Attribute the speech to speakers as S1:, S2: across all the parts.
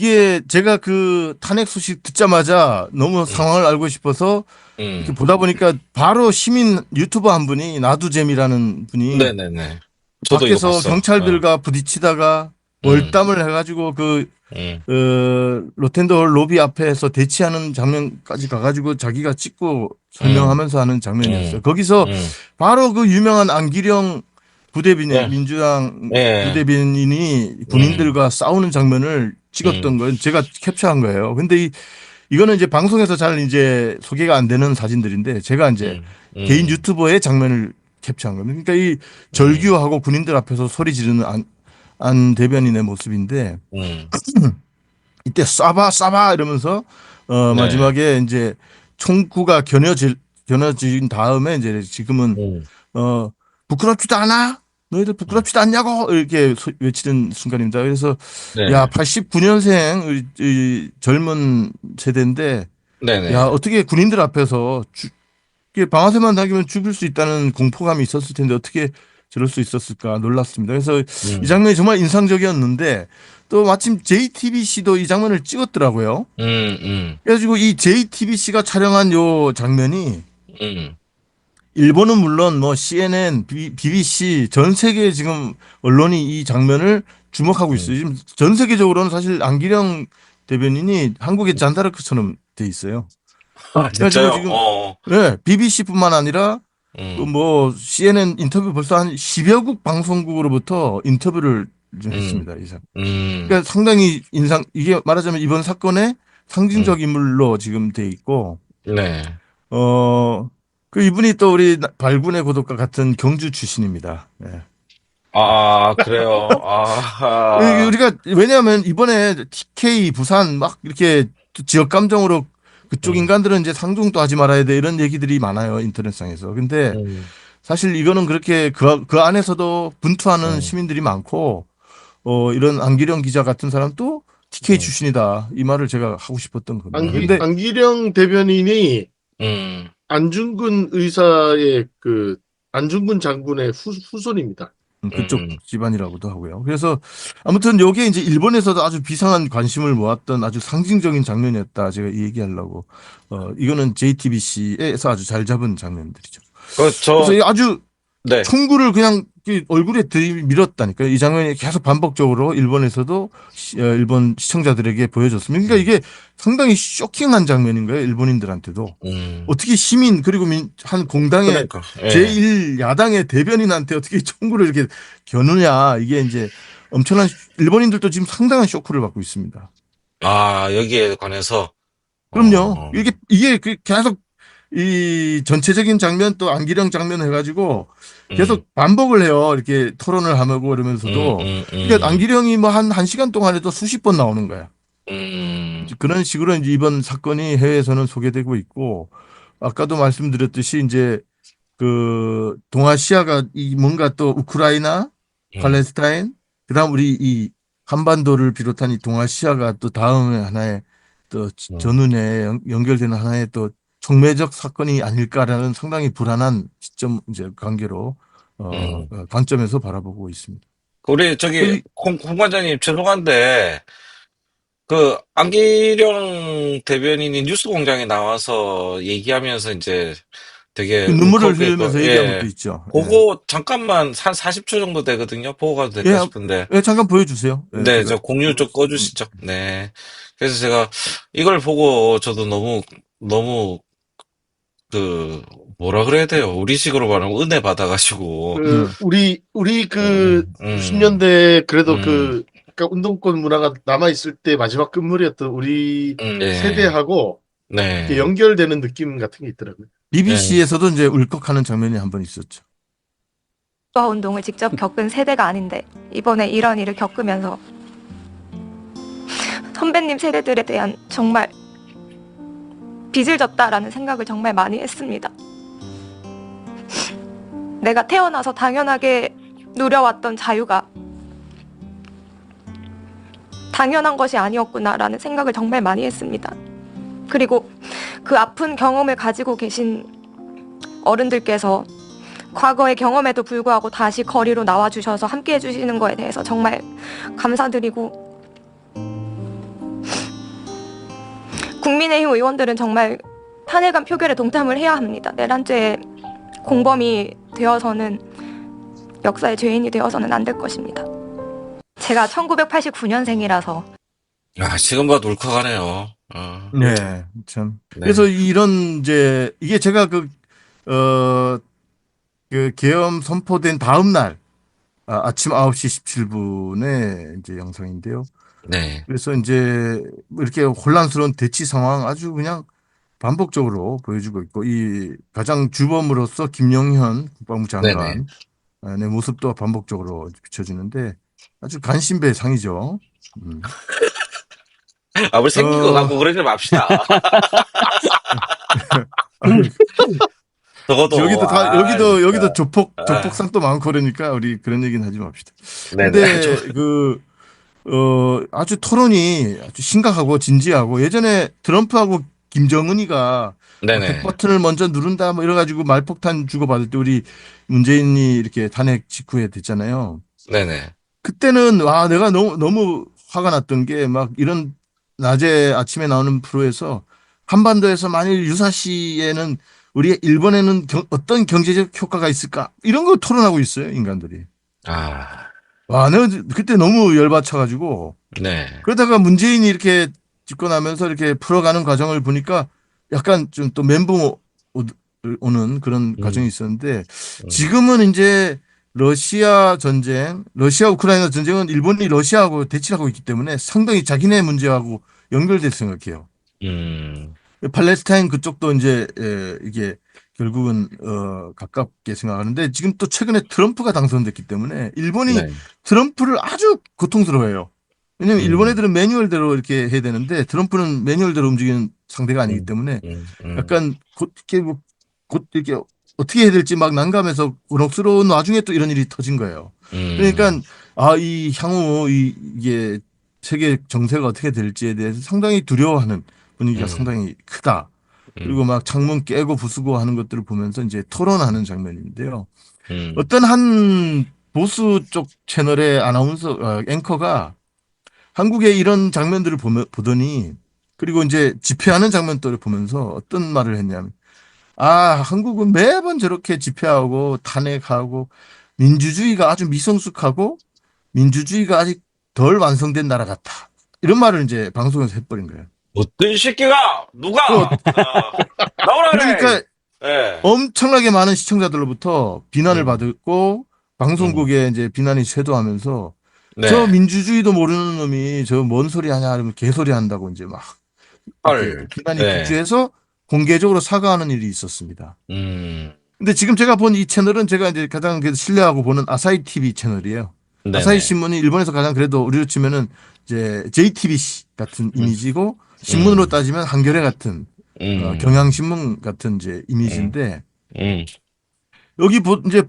S1: 이게 제가 그 탄핵 소식 듣자마자 너무
S2: 음,
S1: 상황을 알고 싶어서 이렇게
S2: 음.
S1: 보다 보니까 바로 시민 유튜버 한 분이 나두잼이라는 분이
S2: 네네네. 저도 이거
S1: 밖에서
S2: 봤어. 어,
S1: 경찰들과 부딪히다가
S2: 음,
S1: 월담을 해가지고
S2: 음,
S1: 로텐더홀 로비 앞에서 대치하는 장면까지 가가지고 자기가 찍고
S2: 음,
S1: 설명하면서 하는 장면이었어요.
S2: 음,
S1: 거기서
S2: 음.
S1: 바로 그 유명한 안기령 부대변인,
S2: 예,
S1: 민주당
S2: 예,
S1: 부대변인이
S2: 음,
S1: 군인들과 싸우는 장면을
S2: 음,
S1: 찍었던 건 제가 캡처한 거예요. 근데 이거는 이제 방송에서 잘 이제 소개가 안 되는 사진들인데 제가 이제 개인
S2: 음,
S1: 유튜버의 장면을 캡처한 겁니다. 그러니까 이
S2: 음,
S1: 절규하고 군인들 앞에서 소리 지르는 안 대변인의 모습인데
S2: 음.
S1: 이때 쏴봐 이러면서
S2: 네.
S1: 마지막에 이제 총구가 겨눠진 다음에 이제 지금은
S2: 음,
S1: 어 부끄럽지도 않아? 너희들
S2: 음.
S1: 부끄럽지도 않냐고 이렇게 외치는 순간입니다. 그래서 야
S2: 네.
S1: 89년생 이 젊은 세대인데 야
S2: 네네.
S1: 어떻게 군인들 앞에서 이게 방아쇠만 당기면 죽을 수 있다는 공포감이 있었을 텐데 어떻게 저럴 수 있었을까 놀랐습니다. 그래서 이
S2: 음,
S1: 장면이 정말 인상적이었는데 또 마침 JTBC도 이 장면을 찍었더라고요.
S2: 음,
S1: 그래가지고 이 JTBC가 촬영한 요 장면이
S2: 음,
S1: 일본은 물론 뭐 CNN, BBC 전 세계 지금 언론이 이 장면을 주목하고 있어요.
S2: 음.
S1: 지금 전 세계적으로는 사실 안기령 대변인이 한국의 잔다르크처럼 돼 있어요.
S2: 아,
S1: 그래가지고
S2: 진짜요?
S1: 지금 네, BBC뿐만 아니라 그
S2: 음,
S1: 뭐 CNN 인터뷰 벌써 한 10여 국 방송국으로부터 인터뷰를 좀
S2: 음,
S1: 했습니다. 이상.
S2: 음,
S1: 그러니까 상당히 이게 말하자면 이번 사건의
S2: 음.
S1: 상징적 인물로 지금 돼 있고
S2: 네.
S1: 어, 그 이분이 또 우리 발군의 고독과 같은 경주 출신입니다. 예.
S2: 아, 그래요. 아,
S1: 우리가 왜냐하면 이번에 TK 부산 막 이렇게 지역 감정으로 그쪽
S2: 음,
S1: 인간들은 이제 상종도 하지 말아야 돼 이런 얘기들이 많아요 인터넷상에서. 근데
S2: 음,
S1: 사실 이거는 그렇게 그 안에서도 분투하는
S2: 음,
S1: 시민들이 많고 이런 안기령 기자 같은 사람도 TK
S2: 음,
S1: 출신이다 이 말을 제가 하고 싶었던 겁니다. 근데
S3: 안기령 대변인이
S2: 음.
S3: 안중근 의사의 그 안중근 장군의 후손입니다.
S1: 그쪽
S2: 음.
S1: 집안이라고도 하고요. 그래서 아무튼 요게 이제 일본에서도 아주 비상한 관심을 모았던 아주 상징적인 장면이었다. 제가 이 얘기하려고. 이거는 JTBC에서 아주 잘 잡은 장면들이죠. 그래서 이 아주
S2: 네.
S1: 총구를 그냥 얼굴에 들이밀었다니까요. 이 장면이 계속 반복적으로 일본에서도 일본 시청자들에게 보여줬습니다. 그러니까
S2: 음,
S1: 이게 상당히 쇼킹한 장면인 거예요. 일본인들한테도.
S2: 음.
S1: 어떻게 시민 그리고 한 공당의
S2: 그러니까, 예.
S1: 제1야당의 대변인한테 어떻게 총구를 이렇게 겨누냐. 이게 이제 엄청난 일본인들도 지금 상당한 쇼크를 받고 있습니다.
S2: 아, 여기에 관해서,
S1: 그럼요.
S2: 어,
S1: 이게 계속 이 전체적인 장면 또 안기령 장면 해가지고
S2: 음,
S1: 계속 반복을 해요. 이렇게 토론을 하고
S2: 음,
S1: 이러면서도.
S2: 음,
S1: 그러니까
S2: 음,
S1: 안기령이 뭐 한 시간 동안에도 수십 번 나오는 거야.
S2: 음,
S1: 이제 그런 식으로 이제 이번 사건이 해외에서는 소개되고 있고 아까도 말씀드렸듯이 이제 그 동아시아가 이 뭔가 또 우크라이나,
S2: 음,
S1: 팔레스타인, 그다음 우리 이 한반도를 비롯한 이 동아시아가 또 다음에 하나의 또
S2: 음,
S1: 전운에 연결되는 하나의 또 촉매적 사건이 아닐까라는 상당히 불안한 시점 이제 관계로
S2: 음.
S1: 관점에서 바라보고 있습니다.
S2: 우리, 저기,
S1: 그
S2: 홍 관장님, 죄송한데, 그, 안기령 대변인이 뉴스 공장에 나와서 얘기하면서 이제 되게
S1: 눈물을 흘리면서 얘기한 것도
S2: 예.
S1: 있죠. 예.
S2: 그거 잠깐만 한 40초 정도 되거든요. 보고 가도 될까
S1: 예,
S2: 싶은데.
S1: 예, 잠깐 보여주세요. 예,
S2: 네,
S1: 제가
S2: 저 공유 좀
S1: 음,
S2: 꺼주시죠. 네. 그래서 제가 이걸 보고 저도 너무, 그, 뭐라 그래야 돼요. 우리식으로 말하면 은혜 받아가지고.
S3: 우리 그
S2: 음,
S3: 90년대 그래도
S2: 음,
S3: 그 약간 운동권 문화가 남아 있을 때 마지막 끝물이었던 우리
S2: 네,
S3: 세대하고 이렇게
S2: 네,
S3: 연결되는 느낌 같은 게 있더라고요.
S2: 네,
S1: BBC에서도 이제 울컥하는 장면이 한 번 있었죠.
S4: 화 운동을 직접 겪은 세대가 아닌데 이번에 이런 일을 겪으면서 선배님 세대들에 대한 정말 빚을 졌다라는 생각을 정말 많이 했습니다. 내가 태어나서 당연하게 누려왔던 자유가 당연한 것이 아니었구나라는 생각을 정말 많이 했습니다. 그리고 그 아픈 경험을 가지고 계신 어른들께서 과거의 경험에도 불구하고 다시 거리로 나와주셔서 함께 해주시는 거에 대해서 정말 감사드리고 국민의힘 의원들은 정말 탄핵안 표결에 동참을 해야 합니다. 내란죄 공범이 되어서는 역사의 죄인이 되어서는 안 될 것입니다. 제가 1989년생이라서
S2: 아, 지금 봐도 울컥하네요. 어,
S1: 네, 참.
S2: 네.
S1: 그래서 이런 이제 이게 제가 그 계엄 선포된 다음 날 아침 9시 17분에 이제 영상인데요.
S2: 네.
S1: 그래서 이제 이렇게 혼란스러운 대치 상황 아주 그냥 반복적으로 보여주고 있고 이 가장 주범으로서 김영현 국방부
S2: 네네.
S1: 장관 의 모습도 반복적으로 비춰지는데 아주 간신배상이죠.
S2: 아, 뭐 생긴 거
S1: 어.
S2: 갖고 그러지 맙시다. 적어도.
S1: 여기도 다
S2: 아, 진짜.
S1: 여기도 조폭상도 많고 그러니까 우리 그런 얘기는 하지 맙시다.
S2: 네네.
S1: 근데 아주 토론이 아주 심각하고 진지하고 예전에 트럼프하고 김정은이가
S2: 네네.
S1: 핵 버튼을 먼저 누른다 뭐 이래가지고 말폭탄 주고받을 때 우리 문재인이 이렇게 탄핵 직후에 됐잖아요.
S2: 네네.
S1: 그때는 와 내가 너무 화가 났던 게 막 이런 낮에 아침에 나오는 프로에서 한반도에서 만일 유사시에는 우리 일본에는 어떤 경제적 효과가 있을까 이런 거 토론하고 있어요 인간들이.
S2: 아,
S1: 와 내가 그때 너무 열받쳐가지고
S2: 네.
S1: 그러다가 문재인이 이렇게 집권하면서 이렇게 풀어가는 과정을 보니까 약간 좀 또 멘붕 오는 그런 과정이 있었는데 지금은 이제 러시아 전쟁, 러시아 우크라이나 전쟁은 일본이 러시아하고 대치를 하고 있기 때문에 상당히 자기네 문제하고 연결될 생각해요.
S2: 음,
S1: 팔레스타인 그쪽도 이제 이게 결국은 가깝게 생각하는데 지금 또 최근에 트럼프가 당선됐기 때문에 일본이
S2: 네.
S1: 트럼프를 아주 고통스러워해요. 왜냐하면
S2: 음.
S1: 일본 애들은 매뉴얼대로 이렇게 해야 되는데 트럼프는 매뉴얼대로 움직이는 상대가 아니기 때문에 약간 곧 이렇게 어떻게 해야 될지 막 난감해서 곤혹스러운 와중에 또 이런 일이 터진 거예요. 그러니까 이 향후 이게 세계 정세가 어떻게 될지에 대해서 상당히 두려워하는 분위기가 상당히 크다. 그리고 막 창문 깨고 부수고 하는 것들을 보면서 이제 토론하는 장면인데요. 어떤 한 보수 쪽 채널의 앵커가 한국의 이런 장면들을 보더니 그리고 이제 집회하는 장면들을 보면서 어떤 말을 했냐면 한국은 매번 저렇게 집회하고 탄핵하고 민주주의가 아주 미성숙하고 민주주의가 아직 덜 완성된 나라 같다. 이런 말을 이제 방송에서 해버린 거예요.
S2: 어떤 새끼가 누가 나오라 그래.
S1: 그러니까
S2: 예.
S1: 엄청나게 많은 시청자들로부터 비난을 받았고 방송국에 이제 비난이 쇄도하면서
S2: 네.
S1: 저 민주주의도 모르는 놈이 저 뭔 소리 하냐 하면 개소리 한다고 이제 막 이렇게
S2: 헐.
S1: 비난이
S2: 네.
S1: 폭주해서 공개적으로 사과하는 일이 있었습니다.
S2: 음.
S1: 근데 지금 제가 본 이 채널은 제가 이제 가장 그래도 신뢰하고 보는 아사히 TV 채널이에요.
S2: 네네.
S1: 아사히 신문이 일본에서 가장 그래도 우리로 치면은 이제 JTBC 같은 이미지고 신문으로 따지면 한겨레 같은 경향신문 같은 이제 이미지인데 여기 이제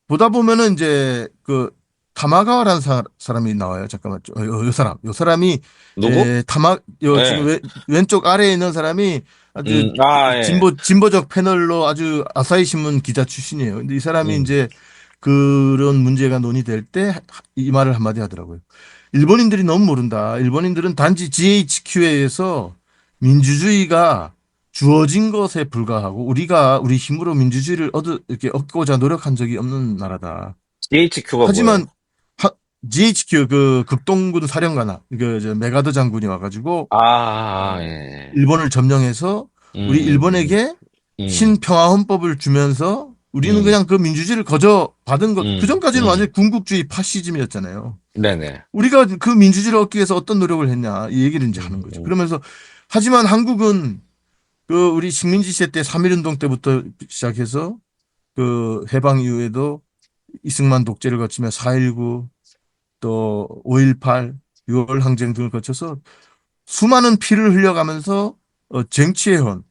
S1: 보다 보면은 이제 그 타마가와라는 사람이 나와요. 잠깐만, 요 사람이
S2: 누구?
S1: 네. 지금 왼쪽 아래에 있는 사람이 아주
S2: 아, 예.
S1: 진보적 패널로 아주 아사히 신문 기자 출신이에요. 근데 이 사람이 이제 그런 문제가 논의될 때 이 말을 한마디 하더라고요. 일본인들이 너무 모른다. 일본인들은 단지 GHQ에 의해서 민주주의가 주어진 것에 불과하고 우리 힘으로 민주주의를 이렇게 얻고자 노력한 적이 없는 나라다.
S2: GHQ가
S1: 하지만 GHQ 그 극동군 사령관 메가더 장군이 와가지고
S2: 예.
S1: 일본을 점령해서 우리 일본에게 신평화 헌법을 주면서 우리는 그냥 그 민주주의를 거저 받은 것. 그 전까지는 완전 히 군국주의 파시즘이었잖아요.
S2: 네네.
S1: 우리가 그 민주주의를 얻기 위해서 어떤 노력을 했냐 이 얘기를 이제 하는 거죠. 그러면서 하지만 한국은 그 우리 식민지 시대 때 3.1운동 때부터 시작해서 그 해방 이후에도 이승만 독재를 거치며 4.19 또 5.18 6월 항쟁 등을 거쳐서 수많은 피를 흘려가면서 쟁취해온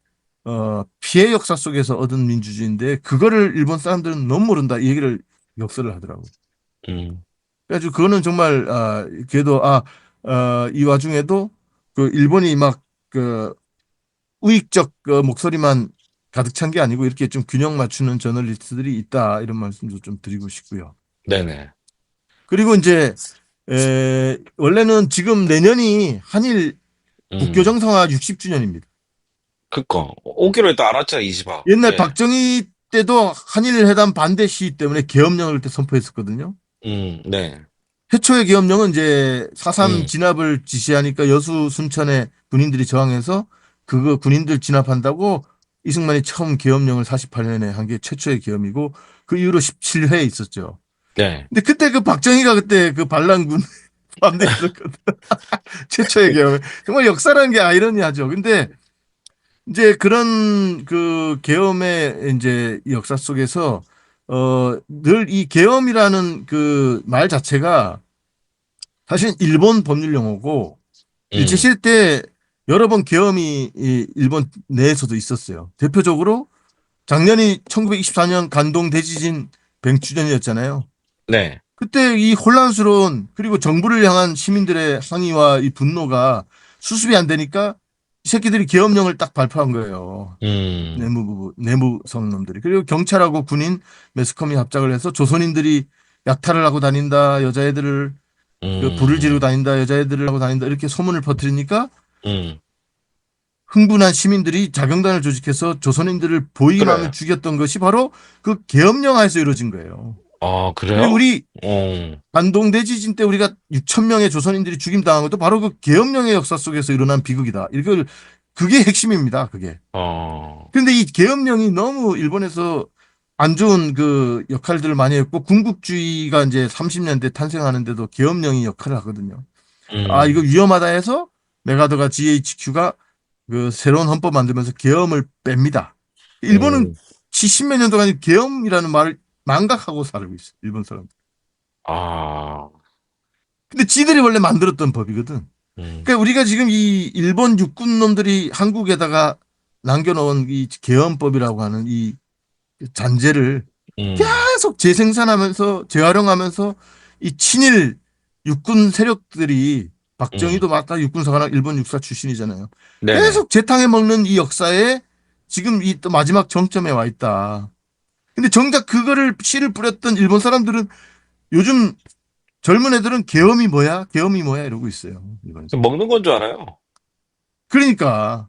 S1: 피해 역사 속에서 얻은 민주주의인데 그거를 일본 사람들은 너무 모른다 이 얘기를 역설을 하더라고요. 그래가지고 그거는 정말 그래도 이 와중에도 그 일본이 막 그 우익적 그 목소리만 가득 찬 게 아니고 이렇게 좀 균형 맞추는 저널리스트들이 있다 이런 말씀도 좀 드리고 싶고요.
S2: 네네.
S1: 그리고 이제 원래는 지금 내년이 한일 국교 정상화 60주년입니다.
S2: 그니까. 오기로 했다 안 왔잖아, 이지바.
S1: 옛날
S2: 예.
S1: 박정희 때도 한일 회담 반대 시위 때문에 계엄령을 그때 선포했었거든요.
S2: 네.
S1: 최초의 계엄령은 이제 4.3
S2: 음.
S1: 진압을 지시하니까 여수 순천에 군인들이 저항해서 그거 군인들 진압한다고 이승만이 처음 계엄령을 48년에 한 게 최초의 계엄이고 그 이후로 17회 있었죠.
S2: 네.
S1: 근데 그때 그 박정희가 그때 그 반란군 반대했었거든. 최초의 계엄. 정말 역사라는 게 아이러니하죠. 근데 이제 그런 그 계엄의 이제 역사 속에서 늘 이 계엄이라는 그 말 자체가 사실 일본 법률 용어고 일제시대 때 여러 번 계엄이 이 일본 내에서도 있었어요. 대표적으로 작년이 1924년 간동 대지진 100주년이었잖아요.
S2: 네.
S1: 그때 이 혼란스러운 그리고 정부를 향한 시민들의 항의와 이 분노가 수습이 안 되니까 이 새끼들이 계엄령을 딱 발표한 거예요. 내무성 놈들이. 그리고 경찰하고 군인, 매스컴이 합작을 해서 조선인들이 약탈을 하고 다닌다. 여자애들을 그 불을 지르고 다닌다. 여자애들을 하고 다닌다. 이렇게 소문을 퍼뜨리니까 흥분한 시민들이 자경단을 조직해서 조선인들을 보이기만 하면
S2: 그래.
S1: 죽였던 것이 바로 그 계엄령 하에서 이루어진 거예요.
S2: 아, 그래요?
S1: 그리고 우리
S2: 어.
S1: 안동 대지진 때 우리가 6천 명의 조선인들이 죽임당한 것도 바로 그 계엄령의 역사 속에서 일어난 비극이다. 이걸 그게 핵심입니다. 그게. 그런데 이 계엄령이 너무 일본에서 안 좋은 그 역할들을 많이 했고 군국주의가 이제 30년대 탄생하는데도 계엄령이 역할을 하거든요. 아 이거 위험하다 해서 메가더가 GHQ가 그 새로운 헌법 만들면서 계엄을 뺍니다. 일본은 70몇 년 동안 계엄이라는 말을 망각하고 살고 있어요. 일본 사람들.
S2: 아.
S1: 근데 지들이 원래 만들었던 법이거든. 그러니까 우리가 지금 이 일본 육군 놈들이 한국에다가 남겨놓은 이 계엄법이라고 하는 이 잔재를 계속 재생산하면서 재활용하면서 이 친일 육군 세력들이 박정희도 맞다 육군사관학 일본 육사 출신이잖아요.
S2: 네.
S1: 계속 재탕해 먹는 이 역사에 지금 이 또 마지막 정점에 와 있다. 근데 정작 그거를 씨를 뿌렸던 일본 사람들은 요즘 젊은 애들은 계엄이 뭐야? 계엄이 뭐야? 이러고 있어요. 일본에서.
S2: 먹는 건 줄 알아요.
S1: 그러니까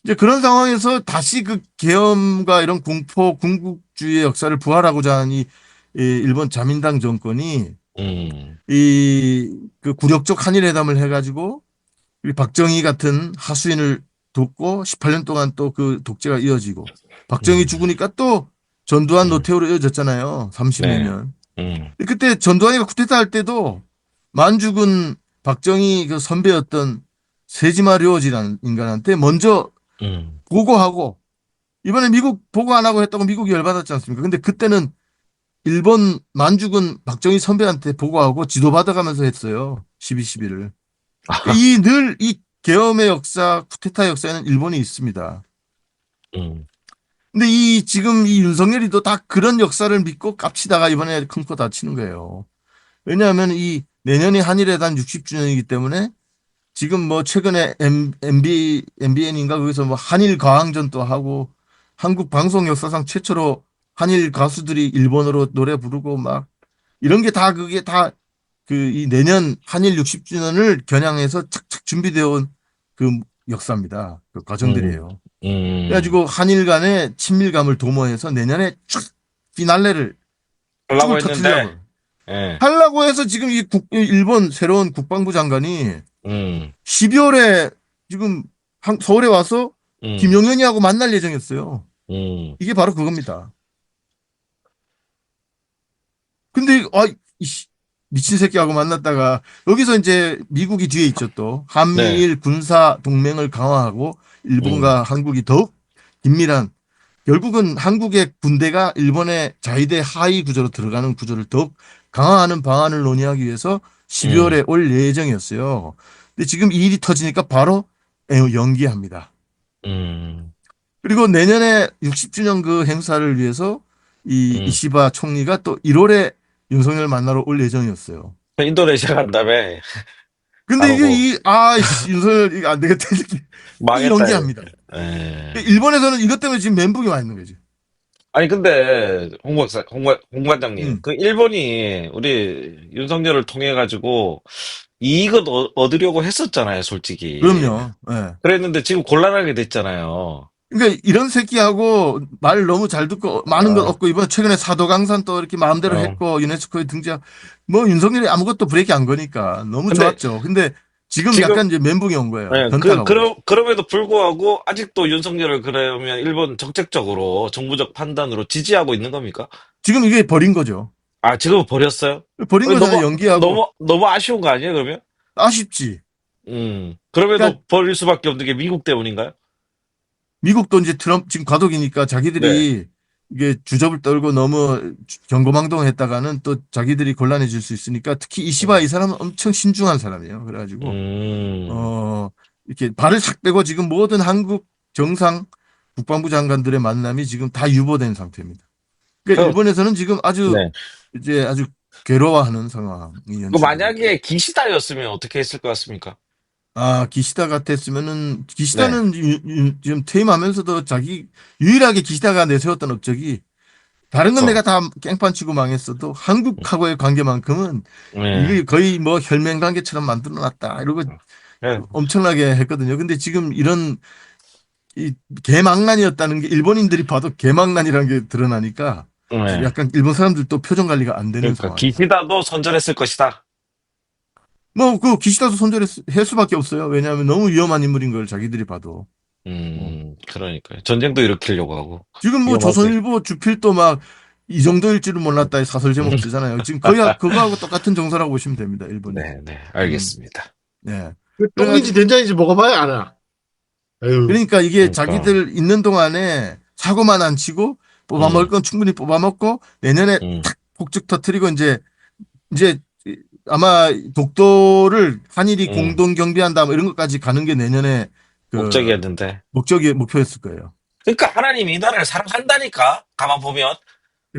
S1: 이제 그런 상황에서 다시 그 계엄과 이런 공포 군국주의의 역사를 부활하고자 하는 이 일본 자민당 정권이 이 그 굴욕적 한일회담을 해가지고 우리 박정희 같은 하수인을 돕고 18년 동안 또 그 독재가 이어지고 박정희 죽으니까 또 전두환 노태우로 이어졌잖아요. 30여 년. 그때 전두환이가 쿠데타 할 때도 만주군 박정희 그 선배였던 세지마 료지라는 인간한테 먼저 보고하고 이번에 미국 보고 안 하고 했다고 미국이 열받았지 않습니까? 근데 그때는 일본 만주군 박정희 선배한테 보고하고 지도받아가면서 했어요. 12.12를. 이 늘 이 계엄의 역사, 쿠데타 역사에는 일본이 있습니다. 근데 이 지금 이 윤석열이도 다 그런 역사를 믿고 깝치다가 이번에 큰 코 다치는 거예요. 왜냐하면 이 내년이 한일회담 60주년이기 때문에 지금 뭐 최근에 MBN인가 거기서 뭐 한일 과항전도 하고 한국 방송 역사상 최초로 한일 가수들이 일본어로 노래 부르고 막 이런 게 다 그게 다 그 이 내년 한일 60주년을 겨냥해서 착착 준비되어 온 그 역사입니다. 그 과정들이에요. 그래가지고 한일 간의 친밀감을 도모해서 내년에 쫙 피날레를
S2: 하려고
S1: 쭉
S2: 했는데.
S1: 터뜨리려고.
S2: 예.
S1: 하려고 해서 지금 이 일본 새로운 국방부 장관이 12월에 지금 서울에 와서 김용현이하고 만날 예정이었어요. 이게 바로 그겁니다. 근데 미친 새끼하고 만났다가 여기서 이제 미국이 뒤에 있죠 또. 한미일 군사 동맹을 강화하고 일본과 한국이 더욱 긴밀한 결국은 한국의 군대가 일본의 자위대 하위 구조로 들어가는 구조를 더욱 강화하는 방안을 논의하기 위해서 12월에 올 예정이었어요. 근데 지금 이 일이 터지니까 바로 연기합니다. 그리고 내년에 60주년 그 행사를 위해서 이 이시바 총리가 또 1월에 윤석열 만나러 올 예정이었어요.
S2: 인도네시아 간다며.
S1: 근데 이게 윤석열 이거 안 되겠다. 이렇게
S2: 망했다.
S1: 연기합니다. 일본에서는 이것 때문에 지금 멘붕이 와 있는 거지.
S2: 아니, 근데, 홍 관장님,
S1: 음,
S2: 그 일본이 우리 윤석열을 통해가지고 이익을 얻으려고 했었잖아요, 솔직히.
S1: 그럼요. 예.
S2: 그랬는데 지금 곤란하게 됐잖아요.
S1: 그러니까 이런 새끼하고 말 너무 잘 듣고 많은 걸
S2: 어,
S1: 얻고 이번에 최근에 사도강산 또 이렇게 마음대로
S2: 어.
S1: 했고 유네스코에 등장 뭐 윤석열이 아무것도 브레이크 안 거니까 너무
S2: 근데
S1: 좋았죠. 근데 지금
S2: 지금,
S1: 약간 이제 멘붕이 온 거예요.
S2: 예,
S1: 변탈하고.
S2: 그럼에도 불구하고 아직도 윤석열을 그러면 일본 정책적으로 정부적 판단으로 지지하고 있는 겁니까?
S1: 지금 이게 버린 거죠.
S2: 아, 지금 버렸어요?
S1: 버린 거잖아요.
S2: 너무,
S1: 연기하고.
S2: 너무 아쉬운 거 아니에요, 그러면?
S1: 아쉽지. 그러니까
S2: 그럼에도 버릴 수밖에 없는 게 미국 때문인가요?
S1: 미국도 이제 트럼프 지금 과도기니까
S2: 네.
S1: 자기들이 이게 주접을 떨고 너무 경고망동했다가는 또 자기들이 곤란해질 수 있으니까 특히 이시바 이 사람은 엄청 신중한 사람이에요. 그래가지고
S2: 음,
S1: 어 이렇게 발을 싹 빼고 지금 모든 한국 정상 국방부 장관들의 만남이 지금 다 유보된 상태입니다. 그러니까
S2: 그,
S1: 일본에서는 지금 아주
S2: 네.
S1: 이제 아주 괴로워하는 상황이
S2: 그
S1: 연출되고 있다.
S2: 만약에 기시다였으면 어떻게 했을 것 같습니까?
S1: 아, 기시다 같았으면은,
S2: 네.
S1: 기시다는 지금 퇴임하면서도 자기, 유일하게 기시다가 내세웠던 업적이, 다른 건
S2: 그쵸.
S1: 내가 다 깽판 치고 망했어도 한국하고의 관계만큼은
S2: 네.
S1: 이게 거의 뭐 혈맹 관계처럼 만들어 놨다. 이러고
S2: 네.
S1: 엄청나게 했거든요. 근데 지금 이런 이 개망난이었다는 게 일본인들이 봐도 개망난이라는 게 드러나니까 지금
S2: 네.
S1: 약간 일본 사람들도 표정 관리가 안 되는
S2: 그러니까
S1: 상황이에요.
S2: 기시다도 선전했을 것이다.
S1: 뭐, 그 기시다도 손절할 수밖에 없어요. 왜냐하면 너무 위험한 인물인 걸 자기들이 봐도. 어.
S2: 그러니까요. 전쟁도 일으키려고 하고.
S1: 지금 뭐
S2: 위험하게.
S1: 조선일보 주필도 막 이 정도일 줄은 몰랐다 사설 제목 쓰잖아요. 지금 거의 그거하고 똑같은 정서라고 보시면 됩니다. 일본이.
S2: 네, 네,
S1: 음,
S2: 알겠습니다.
S1: 네.
S3: 그 똥인지
S1: 그래가지고
S3: 된장인지 먹어봐야 알아. 에휴.
S1: 그러니까 이게
S2: 그러니까,
S1: 자기들 있는 동안에 사고만 안 치고 뽑아 먹을
S2: 음,
S1: 건 충분히 뽑아 먹고 내년에
S2: 음,
S1: 탁 폭죽 터트리고 이제 아마 독도를 한일이
S2: 음.
S1: 공동 경비한다 뭐 이런 것까지 가는 게 내년에 그
S2: 목적이었는데.
S1: 목표였을 거예요.
S2: 그러니까 하나님이 이 나라를 사랑한다니까. 가만 보면.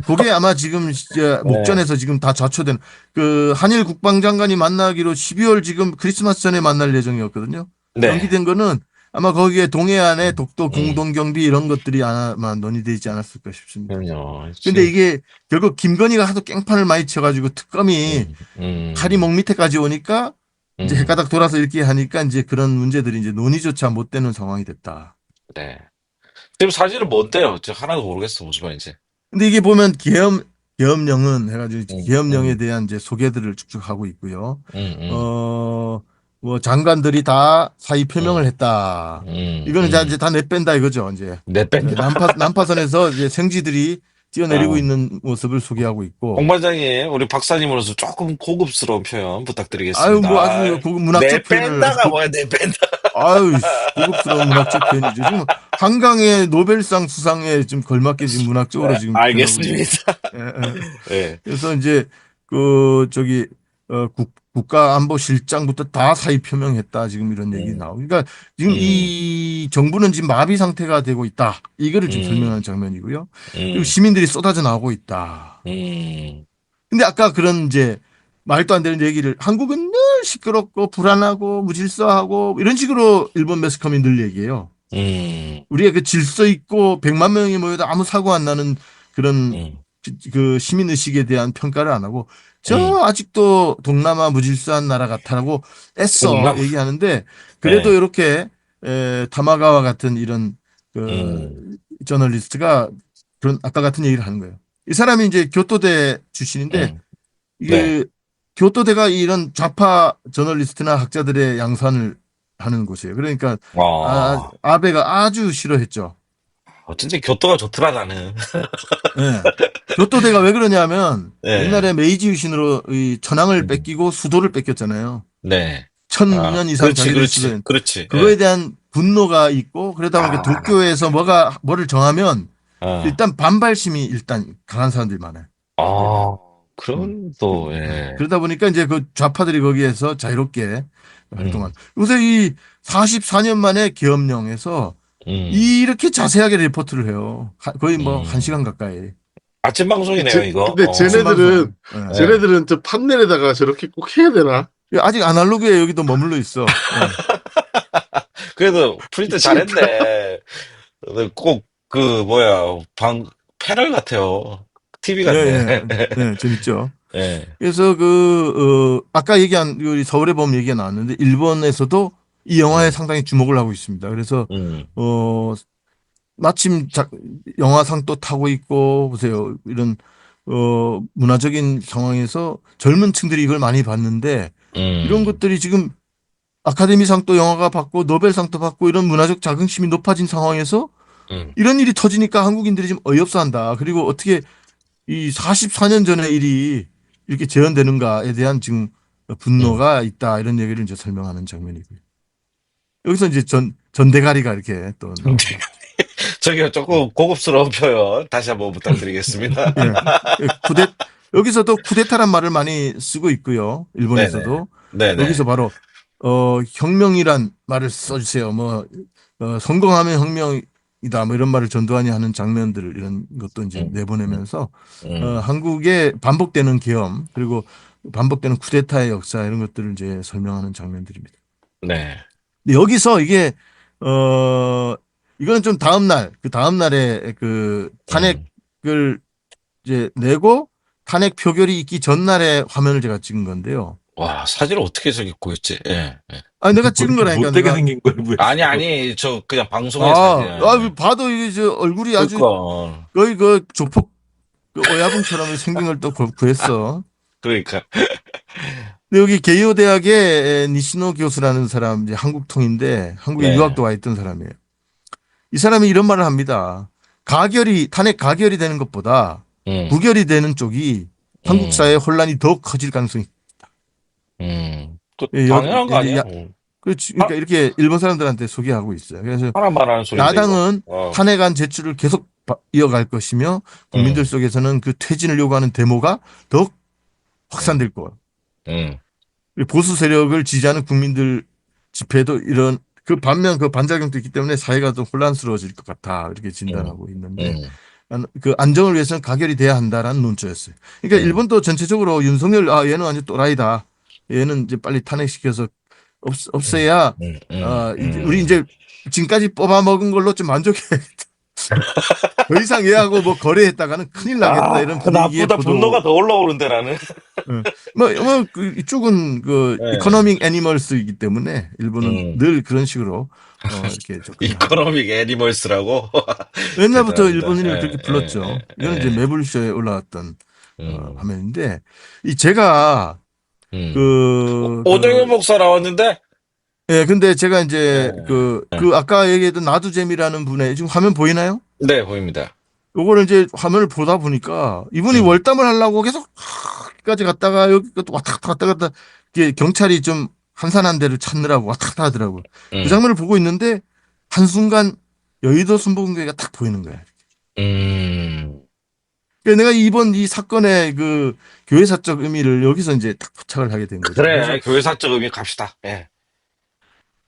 S1: 그게 아마 지금 이제
S2: 네,
S1: 목전에서 지금 다 좌초된 그 한일 국방장관이 만나기로 12월 지금 크리스마스 전에 만날 예정이었거든요.
S2: 네,
S1: 연기된 거는 아마 거기에 동해안에 독도
S2: 음,
S1: 공동경비 이런 것들이 아마 논의되지 않았을까 싶습니다.
S2: 그럼요.
S1: 근데
S2: 지금,
S1: 이게 결국 김건희가 하도 깽판을 많이 쳐가지고 특검이
S2: 음,
S1: 칼이 목 밑에까지 오니까 이제
S2: 음,
S1: 헷가닥 돌아서 이렇게 하니까 이제 그런 문제들이 이제 논의조차 못 되는 상황이 됐다.
S2: 네. 지금 사실은 뭔데요? 저 하나도 모르겠어, 무슨 말인지.
S1: 근데 이게 보면 계엄령은 해가지고
S2: 음,
S1: 계엄령에
S2: 음,
S1: 대한 이제 소개들을 쭉쭉 하고 있고요.
S2: 음, 음,
S1: 어, 뭐 장관들이 다 사의 표명을
S2: 음,
S1: 했다.
S2: 음,
S1: 이거는
S2: 음.
S1: 이제 다 내뺀다 이거죠. 이제
S2: 내 뺀다.
S1: 난파선에서 이제 생쥐들이 뛰어내리고
S2: 어.
S1: 있는 모습을 소개하고 있고.
S2: 공반장님, 우리 박사님으로서 조금 고급스러운 표현
S1: 아유 뭐 아주
S2: 부탁드리겠습니다.
S1: 고급
S2: 내
S1: 문학적 표현을
S2: 뺀다가 뭐야, 내 뺀다.
S1: 아유 고급스러운 문학적 표현이죠. 지금 한강의 노벨상 수상에 좀 걸맞게 지금 문학적으로
S2: 네,
S1: 지금 표현하고 있는.
S2: 알겠습니다.
S1: 예, 예.
S2: 네.
S1: 그래서 이제 그 저기 국가안보실장부터 다 사의 표명했다 지금 이런 얘기
S2: 음,
S1: 나오고 그러니까 지금
S2: 음,
S1: 이 정부는 지금 마비 상태가 되고 있다 이거를 지금
S2: 음,
S1: 설명하는 장면이고요. 그리고
S2: 음,
S1: 시민들이 쏟아져 나오고 있다.
S2: 음,
S1: 근데 아까 그런 이제 말도 안 되는 얘기를 한국은 늘 시끄럽고 불안하고 무질서하고 이런 식으로 일본 매스컴이 늘 얘기해요.
S2: 음,
S1: 우리의 그 질서 있고 100만 명이 모여도 아무 사고 안 나는 그런
S2: 음,
S1: 그 시민 의식에 대한 평가를 안 하고
S2: 음.
S1: 저 아직도 동남아 무질서한 나라 같다라고 애써
S2: 공감.
S1: 얘기하는데 그래도
S2: 네.
S1: 이렇게 타마가와 같은 이런
S2: 음,
S1: 그 저널리스트가 그런 아까 같은 얘기를 하는 거예요. 이 사람이 이제 교토대 출신인데
S2: 음. 네.
S1: 이게 교토대가 이런 좌파 저널리스트나 학자들의 양산을 하는 곳이에요. 그러니까
S2: 아,
S1: 아베가 아주 싫어했죠.
S2: 어쩐지 교토가 좋더라, 나는.
S1: 예. 교토대가 왜 그러냐면
S2: 네.
S1: 옛날에 메이지 유신으로 이 천황을
S2: 음,
S1: 뺏기고 수도를 뺏겼잖아요.
S2: 네. 아,
S1: 1000년 이상
S2: 그렇지,
S1: 자기들이
S2: 그렇지,
S1: 수도에
S2: 그렇지.
S1: 그거에
S2: 예.
S1: 대한 분노가 있고 그러다 보니까
S2: 아,
S1: 도쿄에서 뭐를 정하면
S2: 아,
S1: 일단 반발심이 일단 강한 사람들이 많아요. 예.
S2: 아,
S1: 음.
S2: 그런, 또, 예.
S1: 그러다 보니까 이제 그 좌파들이 거기에서 자유롭게
S2: 음,
S1: 활동한. 요새 이 44년 만에 계엄령에서
S2: 음,
S1: 이렇게 자세하게 리포트를 해요. 거의 뭐 한
S2: 음.
S1: 시간 가까이.
S2: 아침 방송이네요, 이거.
S3: 근데
S1: 아침 방송. 예.
S2: 예.
S3: 쟤네들은 저 판넬에다가 저렇게 꼭 해야 되나?
S1: 아직 아날로그에 여기도 머물러 있어. 예.
S2: 그래도 프린트
S3: 미치겠다.
S2: 잘했네. 꼭, 그, 뭐야, 패널 같아요. TV
S1: 예,
S2: 같네.
S1: 예, 재밌죠.
S2: 예.
S1: 그래서 아까 얘기한, 우리 서울의 봄 얘기가 나왔는데, 일본에서도 이 영화에
S2: 음.
S1: 상당히 주목을 하고 있습니다. 그래서,
S2: 음.
S1: 마침 영화상 또 타고 있고, 보세요. 이런, 문화적인 상황에서 젊은 층들이 이걸 많이 봤는데, 이런 것들이 지금 아카데미상 또 영화가 받고, 노벨상도 받고, 이런 문화적 자긍심이 높아진 상황에서
S2: 음.
S1: 이런 일이 터지니까 한국인들이 좀 어이없어 한다. 그리고 어떻게 이 44년 전의 일이 이렇게 재현되는가에 대한 지금 분노가 있다. 이런 얘기를 이제 설명하는 장면이고요. 여기서 이제 전대가리가 이렇게 또 나옵니다.
S2: 저기요, 조금 고급스러운 표현 다시 한번 부탁드리겠습니다.
S1: 예. 여기서도 쿠데타란 말을 많이 쓰고 있고요. 일본에서도.
S2: 네네.
S1: 여기서 바로, 혁명이란 말을 써주세요. 뭐, 성공하면 혁명이다. 뭐 이런 말을 전두환이 하는 장면들 이런 것도 이제 내보내면서 한국의 반복되는 계엄 그리고 반복되는 쿠데타의 역사 이런 것들을 이제 설명하는 장면들입니다.
S2: 네.
S1: 근데 여기서 이게 이거는 좀 그 다음 날에 그 탄핵을 이제 내고 탄핵 표결이 있기 전날에 화면을 제가 찍은 건데요.
S2: 와, 사진을 어떻게 저기 구했지? 예. 예.
S1: 아 내가 찍은 거라니까.
S5: 못되게
S1: 내가.
S5: 생긴 걸 왜?
S2: 아니, 저 그냥 방송에 사진.
S1: 봐도 이게 저 얼굴이 아주
S2: 그러니까.
S1: 거의 그 조폭 그 오야붕처럼 생긴 걸 또 구했어.
S2: 그러니까.
S1: 근데 여기 게이오 대학의 니시노 교수라는 사람 이제 한국통인데 한국에
S2: 네.
S1: 유학도 와 있던 사람이에요. 이 사람이 이런 말을 합니다. 탄핵 가결이 되는 것보다 부결이 되는 쪽이 한국 사회의 혼란이 더 커질 가능성이.
S2: 그
S1: 예,
S2: 당연한 거 아니야?
S1: 그렇지. 그러니까 이렇게 일본 사람들한테 소개하고 있어요. 그래서
S2: 하나 말하는 소리인데.
S1: 야당은
S2: 이거.
S1: 탄핵안 제출을 계속 이어갈 것이며 국민들 속에서는 그 퇴진을 요구하는 데모가 더욱 확산될 거예요. 보수 세력을 지지하는 국민들 집회도 이런 그 반면 그 반작용도 있기 때문에 사회가 좀 혼란스러워질 것 같아 이렇게 진단하고 있는데 그 안정을 위해서는 가결이 돼야 한다라는 논조였어요. 그러니까 일본도 전체적으로 윤석열 얘는 완전 또라이다. 얘는 이제 빨리 탄핵시켜서 없애야 우리 이제 지금까지 뽑아먹은 걸로 좀 만족해야겠다. 더 이상 얘하고 뭐 거래했다가는 큰일 나겠다 이런 분위기에
S2: 나보다 분노가 더 올라오는데 나는.
S1: 이쪽은 그
S2: 네.
S1: 이코노믹 애니멀스이기 때문에 일본은 늘 그런 식으로 이렇게
S2: 이코노믹 애니멀스라고.
S1: 옛날부터
S2: 대단합니다.
S1: 일본인을 그렇게 불렀죠. 이건 이제 매불쇼에 올라왔던 화면인데 제가
S2: 오정현 목사 나왔는데.
S1: 예, 근데 제가 이제
S2: 네.
S1: 아까 얘기했던 나두재미라는 분의 지금 화면 보이나요?
S2: 네, 보입니다.
S1: 요거를 이제 화면을 보다 보니까 이분이 월담을 하려고 계속 여기까지 갔다가 여기 왔다 갔다 이게 경찰이 좀 한산한 데를 찾느라고 왔다 갔다 하더라고요. 그 장면을 보고 있는데 한순간 여의도 순복음교회가 딱 보이는 거야. 그러니까 내가 이번 이 사건의 그 교회사적 의미를 여기서 이제 딱 포착을 하게 된 거죠.
S2: 그래,
S1: 그래서
S2: 교회사적 의미 갑시다. 예.